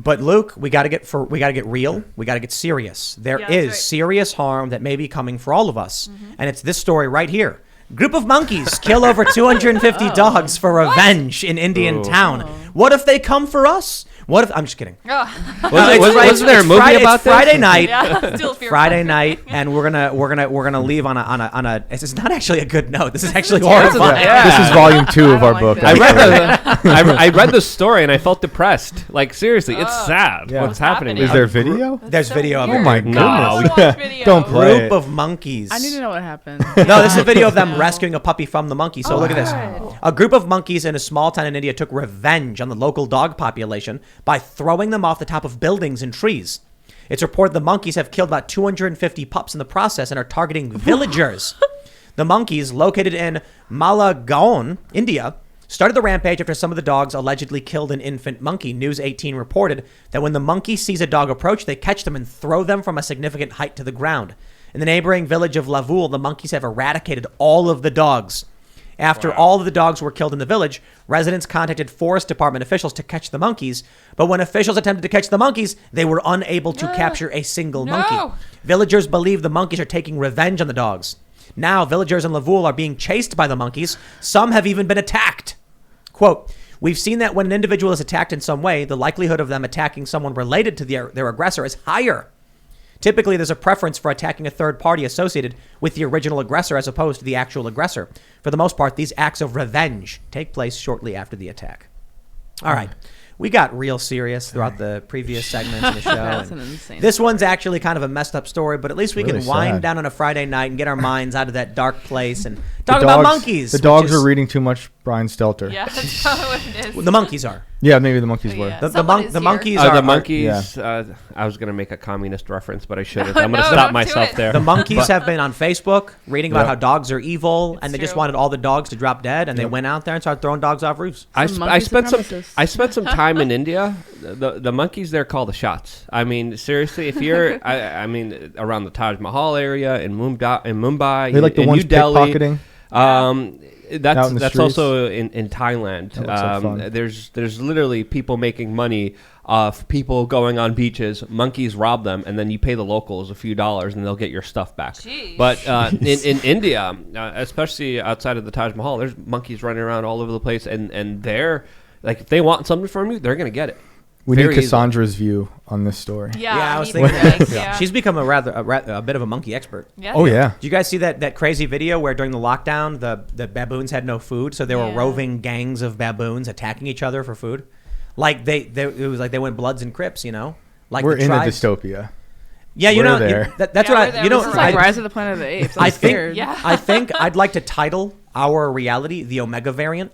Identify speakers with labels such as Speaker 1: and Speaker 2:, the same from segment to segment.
Speaker 1: But Luke, we got to get real. We got to get serious. There is serious harm that may be coming for all of us, and it's this story right here. Group of monkeys kill over 250 dogs for revenge in Indian town. What if they come for us? What if I'm just kidding?
Speaker 2: Wasn't there a movie about this?
Speaker 1: Friday night.
Speaker 3: Yeah,
Speaker 1: Friday night, and we're gonna leave on a. This is not actually a good note. This is actually horrifying.
Speaker 4: This is volume 2 of our book.
Speaker 2: I read the story and I felt depressed. Like seriously, it's sad.
Speaker 4: Yeah.
Speaker 2: What's happening?
Speaker 4: Is there video?
Speaker 1: There's video of it.
Speaker 4: Oh my goodness! Don't play
Speaker 1: Group of monkeys.
Speaker 5: I need to know what happened.
Speaker 1: No, this is a video of them rescuing a puppy from the monkey. So look at this. A group of monkeys in a small town in India took revenge on the local dog population by throwing them off the top of buildings and trees. It's reported the monkeys have killed about 250 pups in the process and are targeting villagers. The monkeys, located in Malagaon, India, started the rampage after some of the dogs allegedly killed an infant monkey. News 18 reported that when the monkey sees a dog approach, they catch them and throw them from a significant height to the ground. In the neighboring village of Lavul, the monkeys have eradicated all of the dogs. After all of the dogs were killed in the village, residents contacted forest department officials to catch the monkeys. But when officials attempted to catch the monkeys, they were unable to capture a single monkey. Villagers believe the monkeys are taking revenge on the dogs. Now, villagers in Lavul are being chased by the monkeys. Some have even been attacked. Quote, "We've seen that when an individual is attacked in some way, the likelihood of them attacking someone related to their aggressor is higher. Typically, there's a preference for attacking a third party associated with the original aggressor as opposed to the actual aggressor. For the most part, these acts of revenge take place shortly after the attack." All right. We got real serious throughout the previous segments of the show.
Speaker 5: That's an insane
Speaker 1: this one's actually kind of a messed up story, but at least we
Speaker 4: Really
Speaker 1: can wind
Speaker 4: sad.
Speaker 1: down on a Friday night and get our minds out of that dark place and talk about monkeys.
Speaker 4: The dogs are reading too much Brian Stelter.
Speaker 3: Yeah, that's probably what it is.
Speaker 1: Well, the monkeys are.
Speaker 4: Yeah, maybe the monkeys were.
Speaker 3: Yeah.
Speaker 1: The monkeys
Speaker 2: The
Speaker 1: are.
Speaker 2: monkeys. I was gonna make a communist reference, but I shouldn't. I'm gonna stop myself there.
Speaker 1: The monkeys have been on Facebook reading about
Speaker 4: Yep.
Speaker 1: how dogs are evil, and they just
Speaker 3: true.
Speaker 1: wanted all the dogs to drop dead, and they went out there and started throwing dogs off roofs.
Speaker 2: I
Speaker 5: monkey
Speaker 2: spent some
Speaker 5: supremacists.
Speaker 2: I spent some time in India. The monkeys there call the shots. I mean, seriously, if you're I mean around the Taj Mahal area in Mumbai,
Speaker 4: They like the
Speaker 2: in
Speaker 4: ones
Speaker 2: New Delhi,
Speaker 4: pickpocketing.
Speaker 2: That's
Speaker 4: in the streets.
Speaker 2: also in Thailand.
Speaker 4: That looks like fun.
Speaker 2: There's literally people making money off people going on beaches. Monkeys rob them, and then you pay the locals a few dollars, and they'll get your stuff back.
Speaker 3: Jeez.
Speaker 2: But in India, especially outside of the Taj Mahal, there's monkeys running around all over the place, and they're like, if they want something from you, they're gonna get it.
Speaker 4: We need
Speaker 2: Very
Speaker 4: Cassandra's view on this story.
Speaker 3: Yeah,
Speaker 1: I was
Speaker 3: need
Speaker 1: thinking
Speaker 3: to, yeah.
Speaker 1: She's become a bit of a monkey expert.
Speaker 3: Yeah.
Speaker 4: Oh yeah.
Speaker 1: Did you guys see that crazy video where during the lockdown the baboons had no food, so there were roving gangs of baboons attacking each other for food? Like it was like they went Bloods and Crips, you know? Like
Speaker 4: We're
Speaker 1: the
Speaker 4: in a
Speaker 1: tribes.
Speaker 4: dystopia.
Speaker 1: Yeah, you
Speaker 4: We're
Speaker 1: know
Speaker 4: there.
Speaker 1: that's
Speaker 3: Yeah,
Speaker 1: what
Speaker 3: we're
Speaker 1: I
Speaker 3: there.
Speaker 1: you know
Speaker 3: This
Speaker 5: It's
Speaker 3: is
Speaker 5: like
Speaker 1: I,
Speaker 5: Rise of the Planet of the Apes. I'm
Speaker 1: I think
Speaker 5: scared.
Speaker 3: Yeah.
Speaker 1: I think I'd like to title our reality the Omega variant.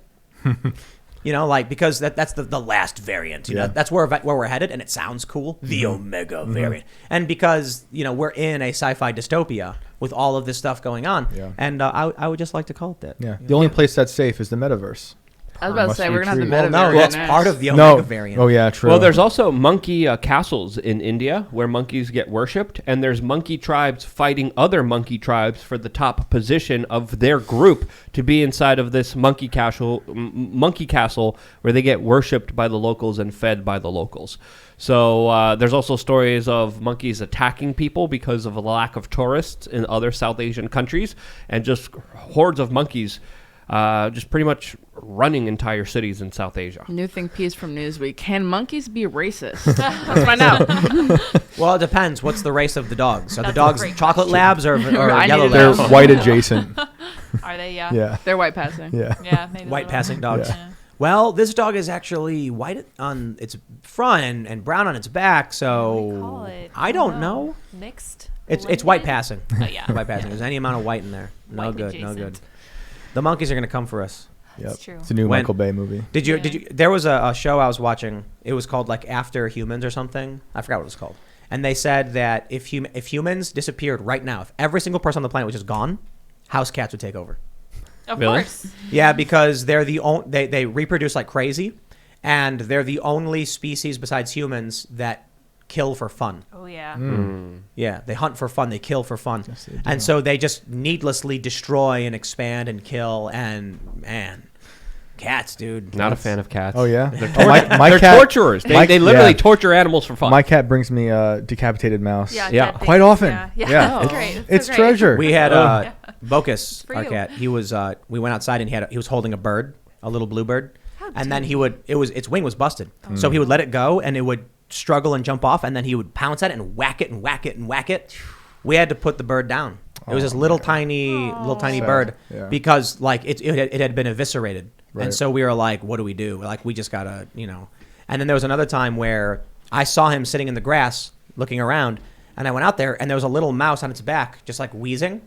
Speaker 1: You know, like because that's the last variant. You know, that's where we're headed, and it sounds cool. The Omega variant, and because we're in a sci-fi dystopia with all of this stuff going on, and I would just like to call it that.
Speaker 4: Yeah. The only place that's safe is the metaverse.
Speaker 5: I was about to
Speaker 4: Must
Speaker 5: say
Speaker 4: be
Speaker 5: we're gonna have the
Speaker 4: true.
Speaker 5: metaverse.
Speaker 1: Well, no, that's
Speaker 5: next.
Speaker 1: part of the Omega
Speaker 4: No.
Speaker 1: variant.
Speaker 4: Oh yeah, true.
Speaker 2: Well, there's also monkey castles in India where monkeys get worshipped, and there's monkey tribes fighting other monkey tribes for the top position of their group to be inside of this monkey castle where they get worshipped by the locals and fed by the locals. So there's also stories of monkeys attacking people because of a lack of tourists in other South Asian countries, and just hordes of monkeys just pretty much running entire cities in South Asia.
Speaker 5: New think piece from Newsweek. Can monkeys be racist? Let's find out.
Speaker 1: Well, it depends. What's the race of the dogs? Are the
Speaker 3: That's a
Speaker 1: dogs
Speaker 3: great
Speaker 1: chocolate
Speaker 3: question.
Speaker 1: labs or
Speaker 5: I
Speaker 1: yellow
Speaker 5: need to
Speaker 4: they're
Speaker 5: know.
Speaker 1: labs?
Speaker 4: white adjacent.
Speaker 3: Are they? Yeah.
Speaker 4: Yeah.
Speaker 5: They're white passing.
Speaker 4: Yeah.
Speaker 3: Yeah. Maybe
Speaker 1: White
Speaker 3: a little.
Speaker 1: passing dogs.
Speaker 4: Yeah.
Speaker 1: Well, this dog is actually white on its front and brown on its back,
Speaker 3: What do we call
Speaker 1: so
Speaker 3: it?
Speaker 1: I don't know.
Speaker 3: Mixed.
Speaker 1: It's white
Speaker 3: Blended?
Speaker 1: passing.
Speaker 3: Oh yeah.
Speaker 1: White passing. There's any amount of white in there. No
Speaker 3: White
Speaker 1: good. No
Speaker 3: adjacent.
Speaker 1: good. The monkeys are gonna come for us.
Speaker 4: Yep.
Speaker 3: It's true.
Speaker 4: It's a new
Speaker 1: When-
Speaker 4: Michael Bay movie.
Speaker 1: Did you?
Speaker 3: Yeah.
Speaker 1: Did you? There was a show I was watching. It was called like After Humans or something. I forgot what it was called. And they said that if humans disappeared right now, if every single person on the planet was just gone, house cats would take over.
Speaker 3: Of
Speaker 2: Really?
Speaker 3: course.
Speaker 1: Yeah, because they're they reproduce like crazy, and they're the only species besides humans that kill for fun.
Speaker 3: Oh yeah.
Speaker 1: Yeah, they hunt for fun, they kill for fun.
Speaker 4: Yes, they do.
Speaker 1: And so they just needlessly destroy and expand and kill, and man, Cats, dude.
Speaker 2: Not a fan of cats.
Speaker 4: Oh yeah.
Speaker 2: They're
Speaker 4: cat,
Speaker 2: torturers. They literally torture animals for fun.
Speaker 4: My cat brings me a decapitated mouse.
Speaker 2: Yeah.
Speaker 3: dead
Speaker 4: Quite
Speaker 3: things.
Speaker 4: often.
Speaker 3: Yeah.
Speaker 5: Oh.
Speaker 3: It's great.
Speaker 4: It's
Speaker 3: so great.
Speaker 4: treasure.
Speaker 1: We had
Speaker 3: Yeah.
Speaker 1: Bocus,
Speaker 3: For
Speaker 1: our
Speaker 3: you.
Speaker 1: cat. He was. We went outside and he was holding a bird, a little bluebird, and then its wing was busted, so he would let it go and it would struggle and jump off, and then he would pounce at it and whack it and whack it and whack it. We had to put the bird down. It was this little tiny
Speaker 4: Sad.
Speaker 1: bird
Speaker 4: Yeah.
Speaker 1: because like it had been eviscerated,
Speaker 4: Right.
Speaker 1: and so we were like, what do we do? Like we just gotta, And then there was another time where I saw him sitting in the grass looking around, and I went out there and there was a little mouse on its back just like wheezing,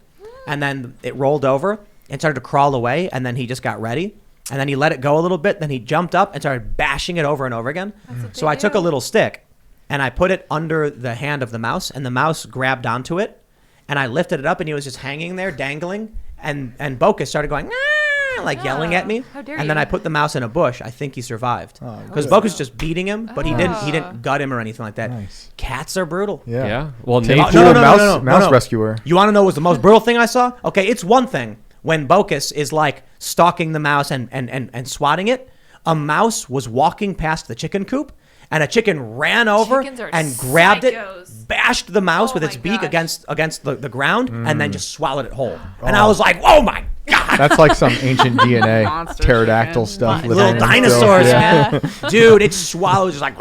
Speaker 1: and then it rolled over and started to crawl away, and then he just got ready. And then he let it go a little bit. Then he jumped up and started bashing it over and over again. So I took a little stick and I put it under the hand of the mouse, and the mouse grabbed onto it. And I lifted it up, and he was just hanging there, dangling. And Bocus started going, "Ah," like yelling at me.
Speaker 3: How dare
Speaker 1: and then
Speaker 3: you.
Speaker 1: I put the mouse in a bush. I think he survived
Speaker 4: Oh,
Speaker 1: because
Speaker 4: good.
Speaker 1: Bocus just beating him, but he didn't gut him or anything like that.
Speaker 4: Nice.
Speaker 1: Cats are brutal.
Speaker 2: Yeah. Well,
Speaker 4: Tim,
Speaker 2: nature.
Speaker 1: no,
Speaker 4: mouse rescuer.
Speaker 1: You want to know what was the most brutal thing I saw? Okay, it's one thing when Bocus is like stalking the mouse and swatting it. A mouse was walking past the chicken coop, and a chicken ran over
Speaker 3: Chickens are
Speaker 1: and grabbed
Speaker 3: psychos.
Speaker 1: it, bashed the mouse
Speaker 3: Oh
Speaker 1: with its
Speaker 3: my
Speaker 1: beak
Speaker 3: gosh.
Speaker 1: against the ground, and then just swallowed it whole. And I was like, oh my God.
Speaker 4: That's like some ancient DNA
Speaker 5: Monster
Speaker 4: pterodactyl
Speaker 5: chicken.
Speaker 4: stuff.
Speaker 5: Little
Speaker 4: living in
Speaker 1: Dinosaurs,
Speaker 4: still.
Speaker 1: man. Dude, it swallowed just like,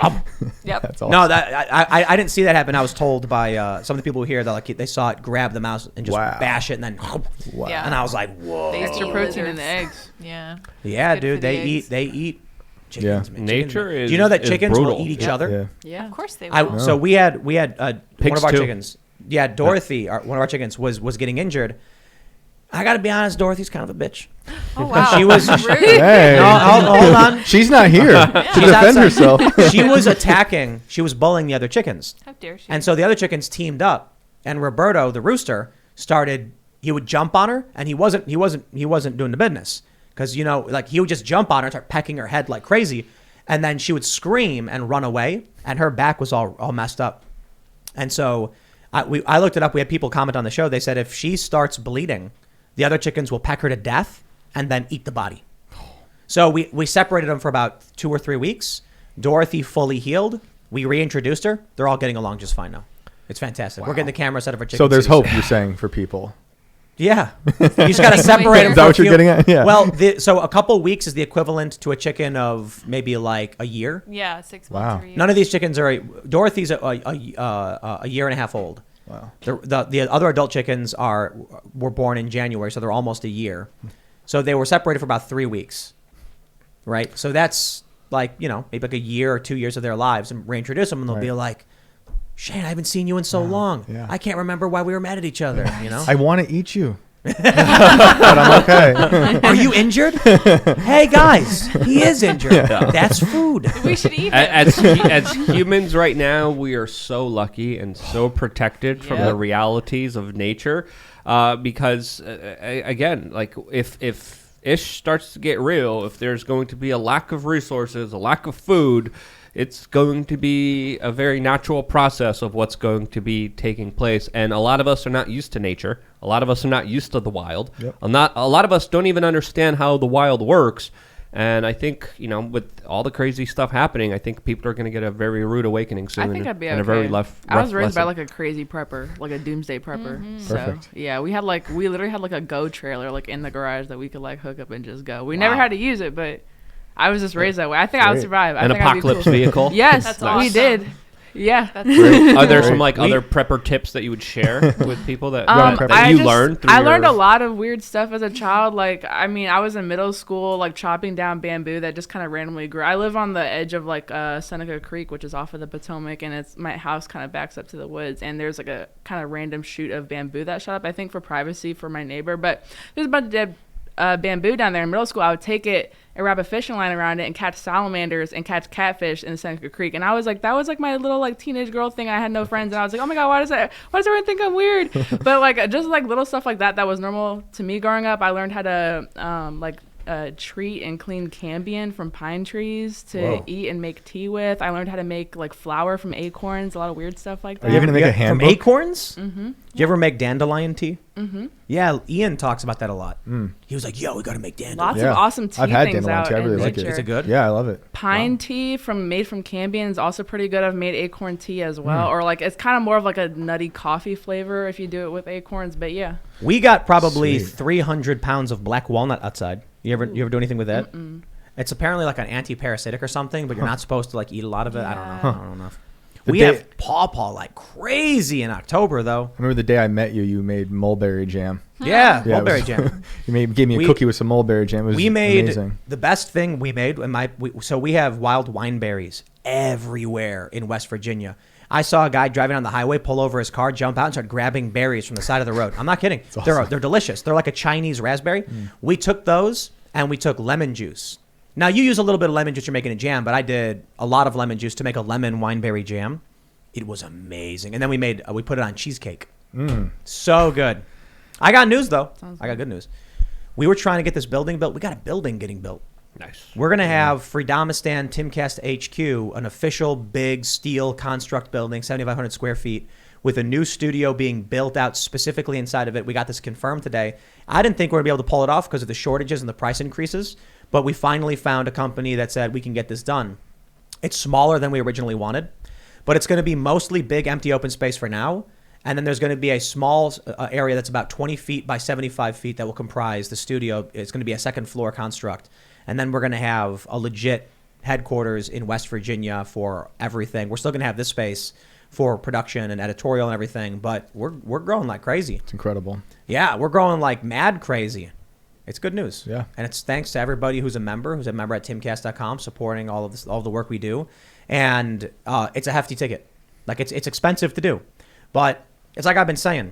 Speaker 3: Yep.
Speaker 4: That's awesome.
Speaker 1: No, that I didn't see that happen. I was told by some of the people here that like they saw it grab the mouse and just
Speaker 4: Wow.
Speaker 1: bash it, and then
Speaker 4: Wow.
Speaker 3: Yeah.
Speaker 1: and I was like, whoa.
Speaker 3: They
Speaker 5: Extra
Speaker 3: eat
Speaker 5: protein in
Speaker 3: lizards.
Speaker 5: the eggs.
Speaker 3: Yeah.
Speaker 1: Yeah,
Speaker 3: Good
Speaker 1: dude,
Speaker 3: for the eggs.
Speaker 1: they eat chickens.
Speaker 4: Yeah.
Speaker 1: Man.
Speaker 2: Nature
Speaker 1: Chickens.
Speaker 2: is-
Speaker 1: Do you know that
Speaker 2: is
Speaker 1: chickens
Speaker 2: brutal.
Speaker 1: will eat each
Speaker 2: Yeah.
Speaker 1: other?
Speaker 4: Yeah.
Speaker 5: Yeah.
Speaker 3: Of course they will.
Speaker 1: So we had one
Speaker 2: Pigs
Speaker 1: of our
Speaker 2: too.
Speaker 1: chickens. Yeah, Dorothy, one of our chickens was getting injured. I got to be honest, Dorothy's kind of a bitch.
Speaker 3: Oh wow.
Speaker 1: She was.
Speaker 3: Rude.
Speaker 4: Hey.
Speaker 1: No, hold on.
Speaker 4: She's not here to
Speaker 1: She's
Speaker 4: defend
Speaker 1: outside.
Speaker 4: herself.
Speaker 1: She was attacking. She was bullying the other chickens.
Speaker 3: How dare she?
Speaker 1: And so the other chickens teamed up, and Roberto, the rooster, started. He would jump on her, and he wasn't doing the business because like he would just jump on her and start pecking her head like crazy, and then she would scream and run away, and her back was all messed up. And so I looked it up. We had people comment on the show. They said if she starts bleeding, the other chickens will peck her to death and then eat the body. So we separated them for about 2 or 3 weeks. Dorothy fully healed. We reintroduced her. They're all getting along just fine now. It's fantastic. We're getting the camera set up for chickens.
Speaker 4: So there's
Speaker 1: pretty
Speaker 4: hope,
Speaker 1: soon.
Speaker 4: you're saying, for people.
Speaker 1: Yeah. You just got to separate them.
Speaker 4: Is that what you're getting at? Yeah.
Speaker 1: Well, so a couple weeks is the equivalent to a chicken of maybe like a year.
Speaker 3: Yeah, 6
Speaker 4: Wow.
Speaker 3: months or a year.
Speaker 1: None of these chickens are. Dorothy's a year and a half old.
Speaker 4: Wow.
Speaker 1: The other adult chickens were born in January, so they're almost a year. So they were separated for about 3 weeks, right? So that's like maybe like a year or 2 years of their lives, and reintroduce them, and they'll be
Speaker 4: Right.
Speaker 1: like, "Shane, I haven't seen you in so long.
Speaker 4: yeah.
Speaker 1: I can't remember why we were mad at each other."
Speaker 4: I want to eat you. But I'm okay.
Speaker 1: Are you injured? Hey guys, he is injured. That's food.
Speaker 3: We should eat him.
Speaker 2: As humans right now, we are so lucky and so protected from
Speaker 3: Yep.
Speaker 2: the realities of nature, because again, like if ish starts to get real, if there's going to be a lack of resources, a lack of food, it's going to be a very natural process of what's going to be taking place. And a lot of us are not used to nature. A lot of us are not used to the wild.
Speaker 4: Yep.
Speaker 2: A lot of us don't even understand how the wild works. And I think, with all the crazy stuff happening, I think people are going to get a very rude awakening soon.
Speaker 5: I think I'd be
Speaker 2: and
Speaker 5: okay.
Speaker 2: a very rough
Speaker 5: I was raised by
Speaker 2: lesson.
Speaker 5: like a crazy prepper, like a doomsday prepper. So
Speaker 4: Perfect.
Speaker 5: yeah, we literally had like a Go trailer like in the garage that we could like hook up and just go. We never had to use it, but I was just raised that way. I think I would
Speaker 4: Great.
Speaker 5: survive. I
Speaker 2: An
Speaker 5: think I'd be
Speaker 2: apocalypse
Speaker 5: cool.
Speaker 2: vehicle.
Speaker 5: Yes,
Speaker 3: That's
Speaker 5: we
Speaker 3: awesome.
Speaker 5: did. Yeah.
Speaker 3: That's
Speaker 2: Are there some like
Speaker 1: We-
Speaker 2: other prepper tips that you would share with people that,
Speaker 4: Prepper.
Speaker 2: that you learned through
Speaker 5: I learned
Speaker 2: your-
Speaker 5: a lot of weird stuff as a child. Like, I mean, I was in middle school, like chopping down bamboo that just kind of randomly grew. I live on the edge of like Seneca Creek, which is off of the Potomac, and my house kind of backs up to the woods. And there's like a kind of random shoot of bamboo that shot up, I think for privacy for my neighbor. But there's a bunch of dead bamboo down there in middle school. I would take it and wrap a fishing line around it and catch salamanders and catch catfish in Seneca Creek. And I was like, that was like my little like teenage girl thing. I had no friends, and I was like, oh my god, why does everyone think I'm weird? But like just like little stuff like that was normal to me growing up. I learned how to like treat and clean cambium from pine trees to eat and make tea with. I learned how to make like flour from acorns, a lot of weird stuff like that.
Speaker 4: Are you going to make a handbook?
Speaker 1: From acorns? Mm-hmm. Did you ever make dandelion tea? Mm-hmm. Yeah, Ian talks about that a lot. He was like, yo, we got to make dandelion.
Speaker 5: Lots of awesome tea
Speaker 4: I've had
Speaker 5: things
Speaker 4: dandelion
Speaker 5: out
Speaker 4: tea. I really
Speaker 5: in
Speaker 4: like it.
Speaker 5: nature.
Speaker 1: Is it good?
Speaker 4: Yeah, I love it.
Speaker 5: Pine tea made from cambium is also pretty good. I've made acorn tea as well. Or like it's kind of more of like a nutty coffee flavor if you do it with acorns. But yeah.
Speaker 1: We got probably
Speaker 4: Sweet.
Speaker 1: 300 pounds of black walnut outside. You ever do anything with that? It's apparently like an anti-parasitic or something, but you're not supposed to like eat a lot of it. I don't know. I don't know. We have pawpaw like crazy in October though.
Speaker 4: I remember the day I met you, you made mulberry jam.
Speaker 1: Yeah,
Speaker 4: Yeah, it
Speaker 1: mulberry
Speaker 4: was-
Speaker 1: jam.
Speaker 4: You gave me a cookie with some mulberry jam. It was
Speaker 1: We made
Speaker 4: amazing.
Speaker 1: the best thing we made. So we have wild wineberries everywhere in West Virginia. I saw a guy driving on the highway pull over his car, jump out, and start grabbing berries from the side of the road. I'm not kidding. They're delicious. They're like a Chinese raspberry. We took those and we took lemon juice. Now you use a little bit of lemon juice, you're making a jam, but I did a lot of lemon juice to make a lemon wineberry jam. It was amazing. And then we put it on cheesecake. So good. I got news though. I got good news. We were trying to get this building built. We got a building getting built.
Speaker 2: Nice.
Speaker 1: We're going to have Freedomistan Timcast HQ, an official big steel construct building, 7,500 square feet, with a new studio being built out specifically inside of it. We got this confirmed today. I didn't think we were going to be able to pull it off because of the shortages and the price increases, but we finally found a company that said we can get this done. It's smaller than we originally wanted, but it's going to be mostly big empty open space for now. And then there's going to be a small area that's about 20 feet by 75 feet that will comprise the studio. It's going to be a second floor construct. And then we're going to have a legit headquarters in West Virginia for everything. We're still going to have this space for production and editorial and everything, but we're growing like crazy.
Speaker 4: It's incredible.
Speaker 1: Yeah, we're growing like mad crazy. It's good news.
Speaker 4: Yeah.
Speaker 1: And it's thanks to everybody who's a member at timcast.com, supporting all of the work we do. And it's a hefty ticket. Like it's expensive to do. But it's like I've been saying,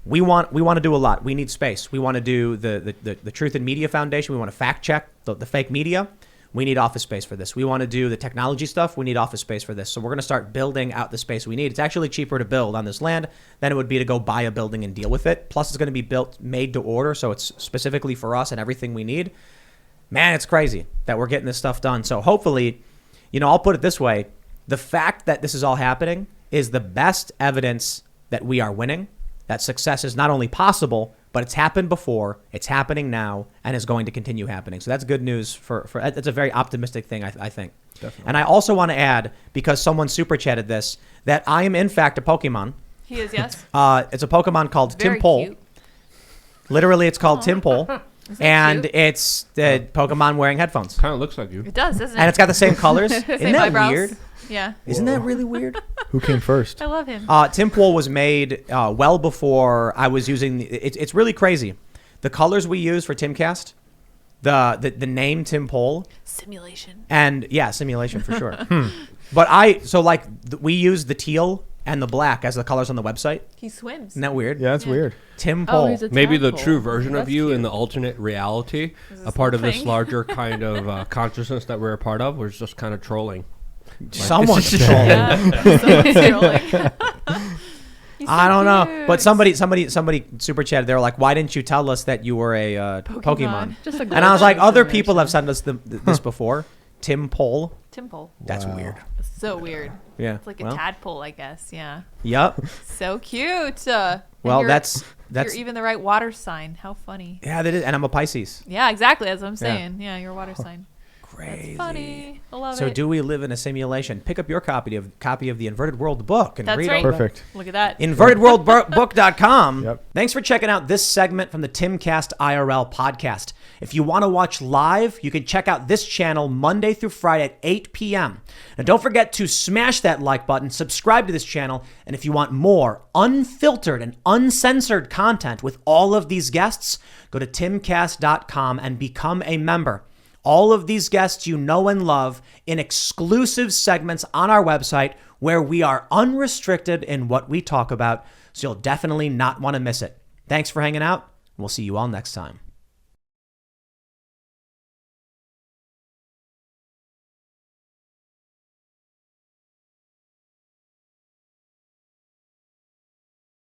Speaker 1: we want to do a lot. We need space. We want to do the Truth in Media Foundation. We want to fact check the fake media. We need office space for this. We want to do the technology stuff. We need office space for this. So we're going to start building out the space we need. It's actually cheaper to build on this land than it would be to go buy a building and deal with it. Plus, it's going to be made to order, so it's specifically for us and everything we need. Man, it's crazy that we're getting this stuff done. So hopefully, I'll put it this way. The fact that this is all happening is the best evidence that we are winning, that success is not only possible, but it's happened before, it's happening now, and is going to continue happening. So that's good news for that's a very optimistic thing, I think. Definitely. And I also want to add, because someone super chatted this, that I am in fact a Pokemon.
Speaker 3: He is, yes.
Speaker 1: It's a Pokemon called
Speaker 3: Very
Speaker 1: Timpole.
Speaker 3: cute.
Speaker 1: Literally, it's called Timpole. And
Speaker 3: cute?
Speaker 1: it's the Pokemon wearing headphones.
Speaker 2: Kind of looks like you.
Speaker 3: It does, doesn't it?
Speaker 1: And it's got the same colors. Isn't
Speaker 3: Same
Speaker 1: that
Speaker 3: eyebrows.
Speaker 1: weird?
Speaker 3: Yeah.
Speaker 1: Isn't that really weird?
Speaker 4: Who came first?
Speaker 3: I love him.
Speaker 1: Timpole was made well before I was using. It's really crazy. The colors we use for Timcast, the name Timpole,
Speaker 3: Simulation.
Speaker 1: and yeah, simulation for sure. But we use the teal and the black as the colors on the website.
Speaker 3: He swims.
Speaker 1: Isn't that weird?
Speaker 4: Yeah, that's weird.
Speaker 1: Timpole.
Speaker 5: he's a
Speaker 2: Maybe the
Speaker 5: tadpole.
Speaker 2: true version of
Speaker 5: That's
Speaker 2: you
Speaker 5: cute.
Speaker 2: in the alternate reality,
Speaker 3: Is
Speaker 2: a
Speaker 3: this
Speaker 2: part of
Speaker 3: little
Speaker 2: this
Speaker 3: thing?
Speaker 2: larger kind of consciousness that we're a part of, was just kind of trolling.
Speaker 1: Someone's trolling.
Speaker 3: Yeah. Someone's trolling. He's so
Speaker 1: I don't know,
Speaker 3: cute.
Speaker 1: but somebody super chatted. They were like, "Why didn't you tell us that you were a Pokemon?"
Speaker 5: Just a
Speaker 1: And I was like,
Speaker 5: global
Speaker 1: "Other
Speaker 5: information.
Speaker 1: people have sent us this before." Timpole.
Speaker 3: Timpole.
Speaker 1: That's
Speaker 4: Wow.
Speaker 1: weird.
Speaker 3: So weird.
Speaker 1: Yeah.
Speaker 3: It's like a
Speaker 1: well,
Speaker 3: tadpole, I guess. Yeah.
Speaker 1: Yep.
Speaker 3: So cute.
Speaker 1: Well,
Speaker 3: you're,
Speaker 1: that's
Speaker 3: you're even the right water sign. How funny.
Speaker 1: yeah. That is, and I'm a Pisces.
Speaker 3: Yeah, exactly. That's what I'm saying. Yeah, you're a water sign.
Speaker 1: Crazy.
Speaker 3: That's funny. I love
Speaker 1: So
Speaker 3: it.
Speaker 1: do we live in a simulation? Pick up your copy of the Inverted World book and
Speaker 3: That's
Speaker 1: read
Speaker 3: right.
Speaker 1: all about
Speaker 4: Perfect.
Speaker 3: Look at that.
Speaker 1: InvertedWorldBook.com.
Speaker 4: Yep.
Speaker 1: Thanks for checking out this segment from the Timcast IRL podcast. If you want to watch live, you can check out this channel Monday through Friday at 8 p.m. Now, don't forget to smash that like button, subscribe to this channel, and if you want more unfiltered and uncensored content with all of these guests, go to timcast.com and become a member. All of these guests you know and love in exclusive segments on our website where we are unrestricted in what we talk about, so you'll definitely not want to miss it. Thanks for hanging out. We'll see you all next time.